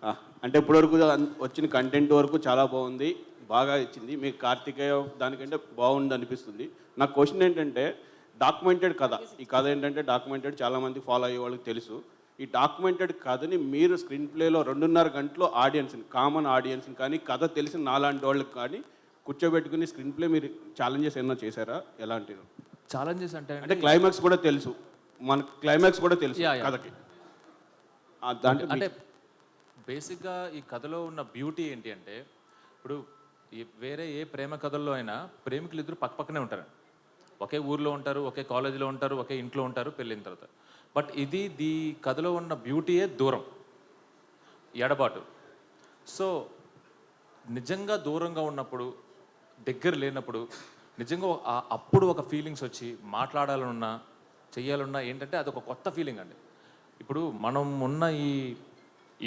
ఆ, అంటే ఇప్పటివరకు వచ్చిన కంటెంట్ వరకు చాలా బాగుంది, బాగా ఇచ్చింది. మీకు కార్తికేయ దానికంటే బాగుంది అనిపిస్తుంది. నా క్వశ్చన్ ఏంటంటే, డాక్యుమెంటెడ్ కథ, ఈ కథ ఏంటంటే డాక్యుమెంటెడ్, చాలామంది ఫాలో అయ్యే వాళ్ళకి తెలుసు. ఈ డాక్యుమెంటెడ్ కథని మీరు స్క్రీన్ ప్లేలో 2.5 గంటలో ఆడియన్స్ని, కామన్ ఆడియన్స్ని కానీ కథ తెలిసిన నాలాంటి వాళ్ళకి కానీ కూర్చోబెట్టుకుని స్క్రీన్ ప్లే మీరు ఛాలెంజెస్ ఏమన్నా చేశారా? ఎలాంటివి ఛాలెంజెస్ అంటే క్లైమాక్స్ కూడా తెలుసు, మన క్లైమాక్స్ కూడా తెలుసు కథకి. దాంట్లో అంటే బేసిక్గా ఈ కథలో ఉన్న బ్యూటీ ఏంటి అంటే, ఇప్పుడు వేరే ఏ ప్రేమ కథల్లో అయినా ప్రేమికులు ఇద్దరు పక్కపక్కనే ఉంటారు, ఒకే ఊర్లో ఉంటారు, ఒకే కాలేజీలో ఉంటారు, ఒకే ఇంట్లో ఉంటారు పెళ్ళిన తర్వాత. బట్ ఈ కథలో ఉన్న బ్యూటీయే దూరం, ఎడబాటు. సో నిజంగా దూరంగా ఉన్నప్పుడు, దగ్గర లేనప్పుడు, నిజంగా అప్పుడు ఒక ఫీలింగ్స్ వచ్చి మాట్లాడాలన్నా చెయ్యాలన్నా ఏంటంటే అదొక కొత్త ఫీలింగ్ అండి. ఇప్పుడు మనం ఉన్న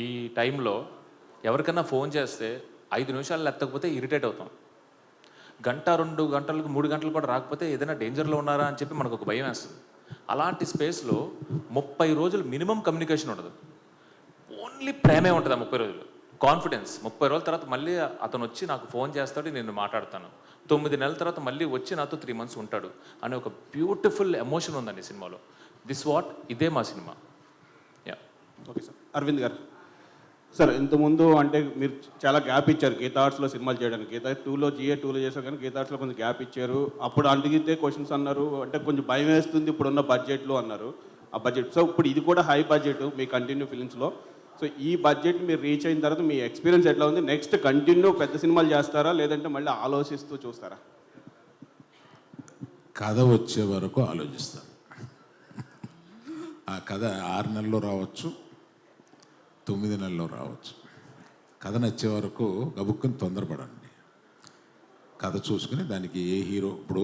ఈ టైంలో ఎవరికైనా ఫోన్ చేస్తే 5 నిమిషాలు ఎత్తకపోతే ఇరిటేట్ అవుతాం, గంట 2 గంటలకు 3 గంటలు కూడా రాకపోతే ఏదైనా డేంజర్లో ఉన్నారా అని చెప్పి మనకు ఒక భయం వేస్తుంది. అలాంటి స్పేస్లో 30 రోజులు మినిమం కమ్యూనికేషన్ ఉండదు, ఓన్లీ ప్రేమే ఉంటుంది ఆ 30 రోజులు. కాన్ఫిడెన్స్. 30 రోజుల తర్వాత మళ్ళీ అతను వచ్చి నాకు ఫోన్ చేస్తాడు, నేను మాట్లాడతాను. 9 నెలల తర్వాత మళ్ళీ వచ్చి నాతో 3 months ఉంటాడు అనే ఒక బ్యూటిఫుల్ ఎమోషన్ ఉందండి సినిమాలో. ఇదే మా సినిమా. Okay sir. అరవింద్ గారు సార్, ఇంతకుముందు అంటే మీరు చాలా గ్యాప్ ఇచ్చారు గీతా ఆర్ట్స్లో సినిమాలు చేయడానికి. గీతా 2లో GA 2లో చేశారు, కానీ గీతా ఆర్ట్స్లో కొంచెం గ్యాప్ ఇచ్చారు. అప్పుడు అడిగితే క్వశ్చన్స్ అన్నారు, అంటే కొంచెం భయం వేస్తుంది ఇప్పుడున్న బడ్జెట్లో అన్నారు. ఆ బడ్జెట్, సో ఇప్పుడు ఇది కూడా హై బడ్జెట్ మీ కంటిన్యూ ఫిలిమ్స్లో. సో ఈ బడ్జెట్ మీరు రీచ్ అయిన తర్వాత మీ ఎక్స్పీరియన్స్ ఎట్లా ఉంది? నెక్స్ట్ కంటిన్యూ పెద్ద సినిమాలు చేస్తారా, లేదంటే మళ్ళీ ఆలోచిస్తూ చూస్తారా? కథ వచ్చే వరకు ఆలోచిస్తాను. ఆ కథ 6 నెలల్లో రావచ్చు, 9 నెలల్లో రావచ్చు. కథ నచ్చే వరకు గబుక్కుని తొందరపడండి. కథ చూసుకుని దానికి ఏ హీరో, ఇప్పుడు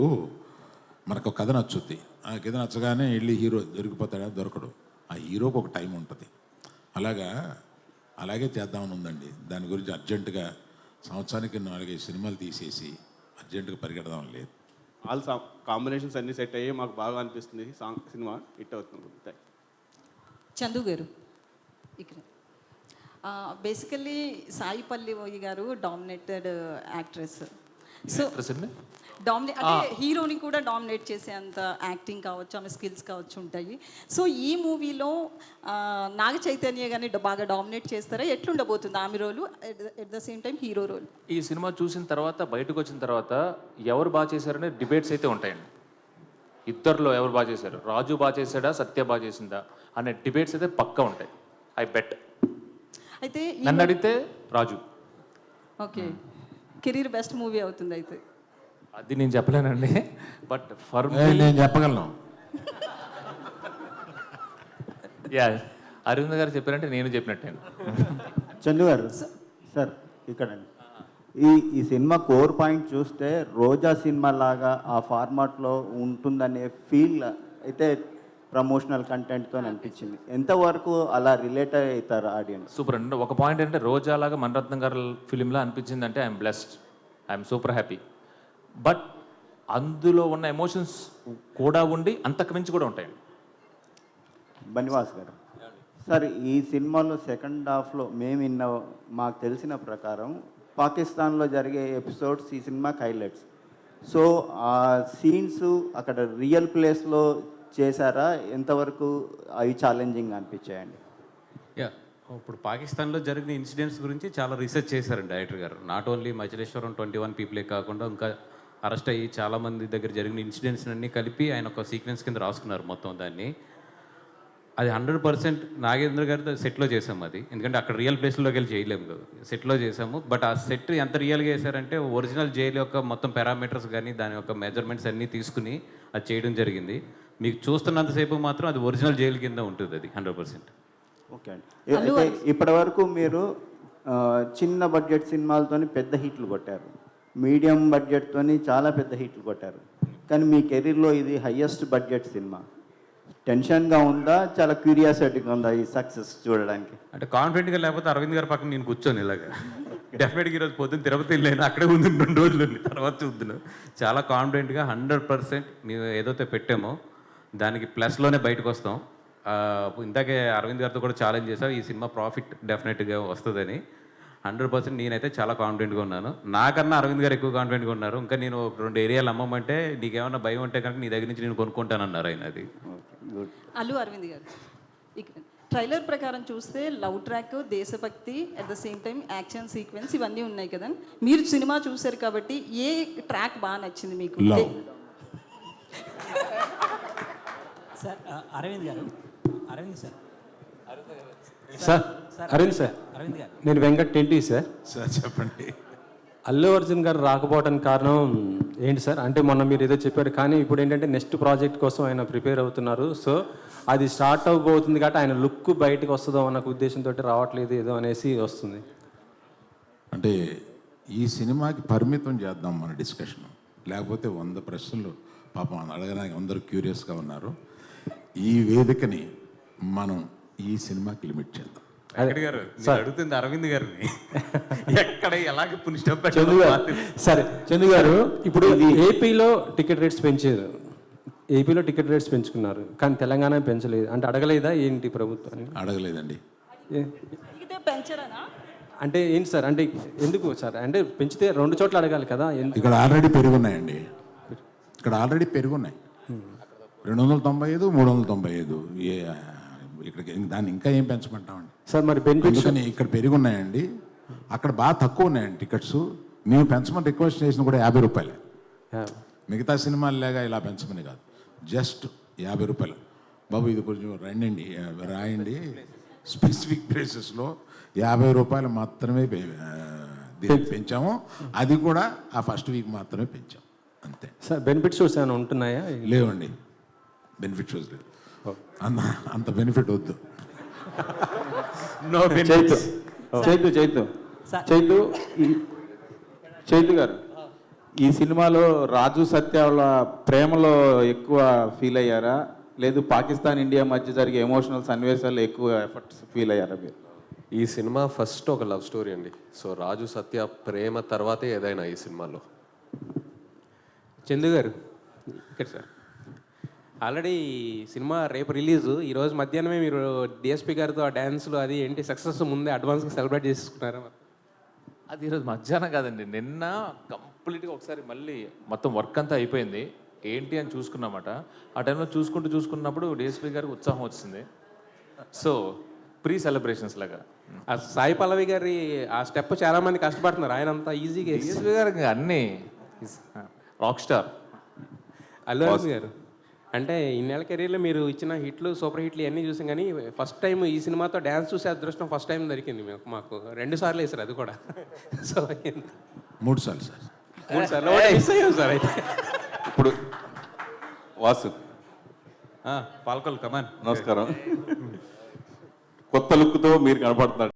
మనకు కథ నచ్చుద్ది, ఆ కథ నచ్చగానే వెళ్ళి హీరో దొరికిపోతాడా? దొరకడు. ఆ హీరోకి ఒక టైం ఉంటుంది. అలాగే చేద్దామని ఉందండి. దాని గురించి అర్జెంటుగా సంవత్సరానికి 4-5 సినిమాలు తీసేసి అర్జెంటుగా పరిగెడదాం లేదు. ఆల్ కాంబినేషన్స్ అన్నీ సెట్ అయ్యి మాకు బాగా అనిపిస్తుంది, సినిమా హిట్ అవుతుంది. చందు గారు ఇక్కడ బేసికల్లీ సాయి పల్లవి గారు డామినేటెడ్ యాక్ట్రెస్. సో అంటే హీరోని కూడా డామినేట్ చేసే అంత యాక్టింగ్ కావచ్చు, ఆమె స్కిల్స్ కావచ్చు ఉంటాయి. సో ఈ మూవీలో నాగ చైతన్య గారిని బాగా డామినేట్ చేస్తారా? ఎట్లుండబోతుంది ఆమె role, at the same time hero role? ఈ సినిమా చూసిన తర్వాత, బయటకు వచ్చిన తర్వాత ఎవరు బాగా చేశారనే డిబేట్స్ అయితే ఉంటాయండి. ఇద్దరిలో ఎవరు బాగా చేశారు, రాజు బాగా చేశాడా, సత్య బాగా చేసిందా అనే డిబేట్స్ అయితే పక్కా ఉంటాయి. I bet. అయితే నన్ను అడిగితే Raju. Okay, career best movie అవుతుంది అయితే. అది నేను చెప్పలేనండి, బట్ ఫర్ నేను చెప్పగలను. యా, అరవింద్ గారు చెప్పారంటే నేను చెప్పినట్టే. చందు గారు సార్ ఇక్కడండి, ఈ సినిమా కోర్ పాయింట్ చూస్తే రోజా సినిమా లాగా ఆ ఫార్మాట్లో ఉంటుందనే ఫీల్ అయితే ప్రమోషనల్ కంటెంట్తో అనిపించింది. ఎంతవరకు అలా రిలేట్ అవుతారు ఆడియన్స్? సూపర్ అండి. ఒక పాయింట్ అంటే రోజా లాగా మణిరత్నం గారి ఫిలింలా అనిపించింది అంటే I'm blessed, I'm super happy. But అందులో ఉన్న ఎమోషన్స్ కూడా ఉండి అంతకు మించి కూడా ఉంటాయండి. బనివాస్ గారు సార్, ఈ సినిమాలో సెకండ్ హాఫ్లో మాకు తెలిసిన ప్రకారం పాకిస్తాన్లో జరిగే ఎపిసోడ్స్ ఈ సినిమాకి హైలైట్స్. సో ఆ సీన్స్ అక్కడ రియల్ ప్లేస్లో చేశారా? ఎంతవరకు అవి ఛాలెంజింగ్ అనిపించాయండి? యా, ఇప్పుడు పాకిస్తాన్లో జరిగిన ఇన్సిడెంట్స్ గురించి చాలా రీసెర్చ్ చేశారండి డైరెక్టర్ గారు. నాట్ ఓన్లీ మచిలేశ్వరం 21 పీపులే కాకుండా ఇంకా అరెస్ట్ అయ్యి చాలామంది దగ్గర జరిగిన ఇన్సిడెంట్స్ అన్నీ కలిపి ఆయన ఒక సీక్వెన్స్ కింద రాసుకున్నారు మొత్తం దాన్ని. అది 100% నాగేంద్ర గారితో సెట్లో చేసాము అది, ఎందుకంటే అక్కడ రియల్ ప్లేస్లోకి వెళ్ళి చేయలేము కదా, సెట్లో చేసాము. బట్ ఆ సెట్ ఎంత రియల్గా చేశారంటే ఒరిజినల్ జైలు యొక్క మొత్తం పారామీటర్స్ కానీ దాని యొక్క మెజర్మెంట్స్ అన్నీ తీసుకుని అది చేయడం జరిగింది. మీకు చూస్తున్నంతసేపు మాత్రం అది ఒరిజినల్ జైలు కింద ఉంటుంది అది 100%. ఓకే అండి. ఇప్పటి వరకు మీరు చిన్న బడ్జెట్ సినిమాలతో పెద్ద హిట్లు కొట్టారు, మీడియం బడ్జెట్తో చాలా పెద్ద హిట్లు కొట్టారు, కానీ మీ కెరీర్లో ఇది హయ్యెస్ట్ బడ్జెట్ సినిమా. టెన్షన్గా ఉందా, చాలా క్యూరియాసిటీగా ఉందా ఈ సక్సెస్ చూడడానికి? అంటే కాన్ఫిడెంట్గా లేకపోతే అరవింద్ గారి పక్కన నేను కూర్చొని ఇలాగా డెఫినెట్గా ఈరోజు పొద్దున్న తిరుపతి వెళ్ళాను, అక్కడే ఉంది 2 రోజులు తర్వాత చూద్దును. చాలా కాన్ఫిడెంట్గా 100% మేము ఏదైతే పెట్టామో దానికి ప్లస్లోనే బయటకు వస్తాం. ఇందాకే అరవింద్ గారితో కూడా ఛాలెంజ్ చేశావు, ఈ సినిమా ప్రాఫిట్ డెఫినెట్గా వస్తుందని. 100% నేనైతే చాలా కాన్ఫిడెంట్గా ఉన్నాను. నాకన్నా అరవింద్ గారు ఎక్కువ కాన్ఫిడెంట్గా ఉన్నారు. ఇంకా నేను 2 ఏరియాలు అమ్మమంటే నీకేమన్నా భయం ఉంటే కనుక నీ దగ్గర నుంచి నేను కొనుక్కుంటానన్నారు ఆయన. అది గుడ్. అల్లు అరవింద్ గారు ఇక్కడ ట్రైలర్ ప్రకారం చూస్తే లవ్ ట్రాక్, దేశభక్తి, at the same time action sequence ఇవన్నీ ఉన్నాయి కదా. మీరు సినిమా చూశారు కాబట్టి ఏ ట్రాక్ బాగా నచ్చింది మీకు? Love. Sir Arvind garu, Arvind sir, sir Arvind sir, Arvind garu, నేను వెంకట్ టెంటీ సార్. సార్ చెప్పండి. అల్లు అర్జున్ గారు రాకపోవడానికి కారణం ఏంటి సార్? అంటే మొన్న మీరు ఏదో చెప్పారు, కానీ ఇప్పుడు ఏంటంటే నెక్స్ట్ ప్రాజెక్ట్ కోసం ఆయన ప్రిపేర్ అవుతున్నారు. సో అది స్టార్ట్ అవ్వబోతుంది కాబట్టి ఆయన లుక్ బయటకు వస్తుందో అన్న ఉద్దేశంతో రావట్లేదు ఏదో అనేసి వస్తుంది. అంటే ఈ సినిమాకి పరిమితం చేద్దాం మన డిస్కషన్, లేకపోతే 100 ప్రశ్నలు పాపం అడగడానికి అందరూ క్యూరియస్గా ఉన్నారు. ఈ వేదికని మనం ఈ సినిమాకి లిమిట్ చేద్దాం. వెంకట్ గారు, నేను అడుగుతుంది అరవింద్ గారిని. ఎక్కడ ఎలాగ పునిష్టం చందు గారు, సరే చందు గారు, ఇప్పుడు ఏపీలో టికెట్ రేట్స్ పెంచారు, ఏపీలో టికెట్ రేట్స్ పెంచుకున్నారు, కానీ తెలంగాణ పెంచలేదు. అంటే అడగలేదా ఏంటి ప్రభుత్వాన్ని? అడగలేదండి. అడిగితే పెంచరనా? అంటే ఏంటి సార్, అంటే ఎందుకు సార్? అంటే పెంచితే 2 చోట్ల అడగాలి కదా. ఇక్కడ ఆల్రెడీ పెరుగున్నాయండి, ఇక్కడ ఆల్రెడీ పెరుగున్నాయి. 295, 395. ఇక్కడికి దాన్ని ఇంకా ఏం పెంచమంటామండి సార్ మరి బెనిఫిట్స్ అందుకని ఇక్కడ పెరుగున్నాయండి, అక్కడ బాగా తక్కువ ఉన్నాయండి టికెట్స్. మేము పెంచమని రిక్వెస్ట్ చేసిన కూడా 50 రూపాయలే. మిగతా సినిమాలు లేగా ఇలా పెంచమని కాదు, జస్ట్ 50 రూపాయలు. బాబు ఇది కొంచెం రాయండి, స్పెసిఫిక్ ప్లేసెస్లో 50 రూపాయలు మాత్రమే పెంచాము. అది కూడా ఆ ఫస్ట్ వీక్ మాత్రమే పెంచాం, అంతే. సార్ బెనిఫిట్ షోస్ ఏమైనా ఉంటున్నాయా? లేవండి, బెనిఫిట్ షోస్ లేదు. అంత బెనిఫిట్ వద్దు. చైతు గారు, ఈ సినిమాలో రాజు సత్య వాళ్ళ ప్రేమలో ఎక్కువ ఫీల్ అయ్యారా, లేదు పాకిస్తాన్ ఇండియా మధ్య జరిగే ఎమోషనల్ సన్నివేశాలు ఎక్కువ ఎఫర్ట్స్ ఫీల్ అయ్యారా మీరు? ఈ సినిమా ఫస్ట్ ఒక లవ్ స్టోరీ అండి. సో రాజు సత్య ప్రేమ తర్వాతే ఏదైనా ఈ సినిమాలో. చందు గారు ఇక్కడ సార్, ఆల్రెడీ సినిమా రేపు రిలీజు, ఈరోజు మధ్యాహ్నమే మీరు డిఎస్పి గారితో ఆ డ్యాన్స్లు అది ఏంటి సక్సెస్ ముందే అడ్వాన్స్గా సెలబ్రేట్ చేసుకున్నారా? అది ఈరోజు మధ్యాహ్నం కాదండి, నిన్న కంప్లీట్గా ఒకసారి మళ్ళీ మొత్తం వర్క్ అంతా అయిపోయింది, ఏంటి అని చూసుకున్నామట. ఆ టైంలో చూసుకున్నప్పుడు డిఎస్పీ గారికి ఉత్సాహం వచ్చింది. సో ప్రీ సెలబ్రేషన్స్ లాగా. ఆ సాయి పల్లవి గారి ఆ స్టెప్ చాలా మంది కష్టపడుతున్నారు, ఆయన అంతా ఈజీగా. డిఎస్పీ గారికి అన్నీ రాక్ స్టార్. అల్లు అర్జున్ గారు అంటే ఇన్నేళ్ళ కెరీర్లో మీరు ఇచ్చిన హిట్లు, సూపర్ హిట్లు ఇవన్నీ చూసాం, కానీ ఫస్ట్ టైం ఈ సినిమాతో డ్యాన్స్ చూసే అదృష్టం ఫస్ట్ టైం దొరికింది మాకు. 2 సార్లు వేసారు, అది కూడా. సో 3 సార్లు సార్, 3 సార్లు మిస్ అయ్యాం సార్. అయితే ఇప్పుడు వాసు పాల్కొల్ కమాన్, నమస్కారం. కొత్త లుక్తో మీరు కనపడుతున్నారు.